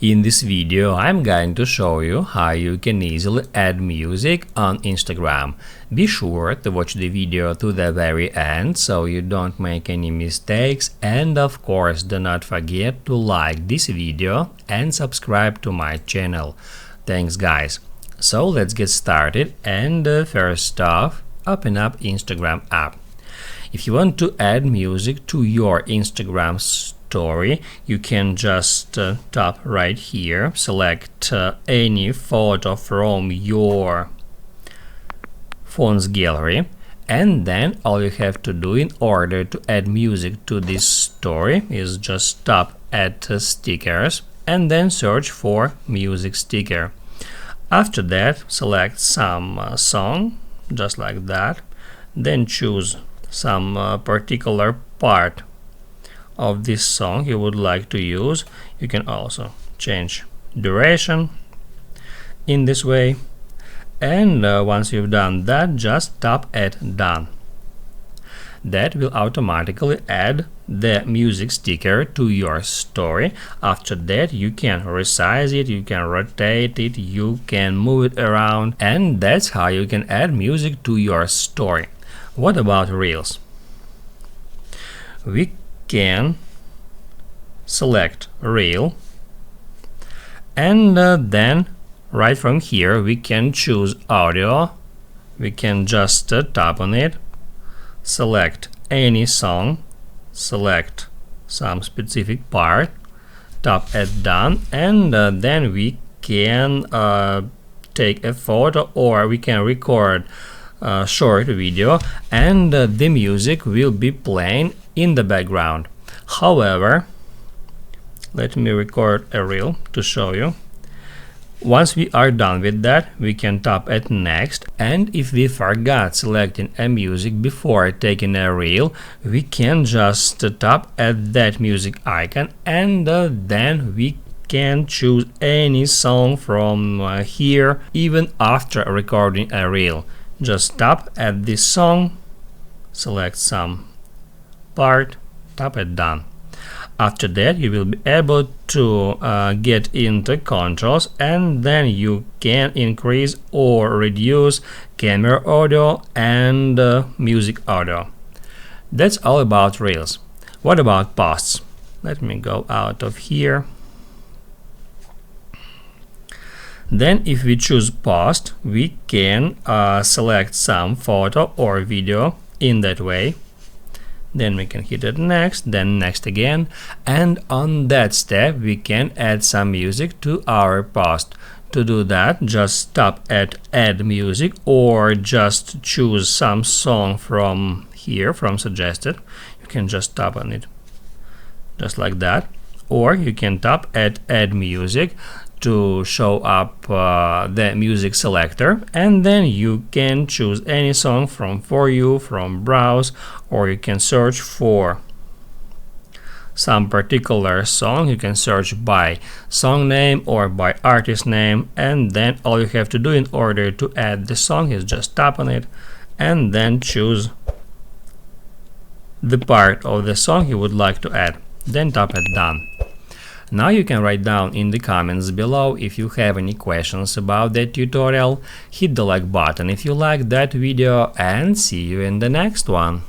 In this video, I'm going to show you how you can easily add music on Instagram. Be sure to watch the video to the very end so you don't make any mistakes, and of course do not forget to like this video and subscribe to my channel. Thanks guys. So let's get started, and first off, open up Instagram app. If you want to add music to your Instagram story, you can just tap right here, select any photo from your phone's gallery, and then all you have to do in order to add music to this story is just tap add stickers and then search for music sticker. After that, select some song, just like that, then choose some particular part of this song you would like to use. You can also change duration in this way, and once you've done that, just tap add done. That will automatically add the music sticker to your story. After that, you can resize it, you can rotate it, you can move it around, and that's how you can add music to your story. What about Reels? We can select Reel, and then right from here we can choose audio. We can just tap on it, select any song, select some specific part, tap add done, and then we can take a photo, or we can record a short video, and the music will be playing in the background. However, let me record a reel to show you. Once we are done with that, we can tap at next, and if we forgot selecting a music before taking a reel, we can just tap at that music icon, and then we can choose any song from here even after recording a reel. Just tap at this song, select some part, tap at done. After that, you will be able to get into controls, and then you can increase or reduce camera audio and music audio. That's all about Reels. What about posts? Let me go out of here. Then if we choose post, we can select some photo or video in that way. Then we can hit it next, then next again, and on that step we can add some music to our post. To do that, just tap at add music, or just choose some song from here, from suggested. You can just tap on it, just like that, or you can tap at add music to show up the music selector, and then you can choose any song from For You, from Browse, or you can search for some particular song. You can search by song name or by artist name, and then all you have to do in order to add the song is just tap on it and then choose the part of the song you would like to add, then tap at done. Now you can write down in the comments below if you have any questions about that tutorial. Hit the like button if you liked that video, and see you in the next one.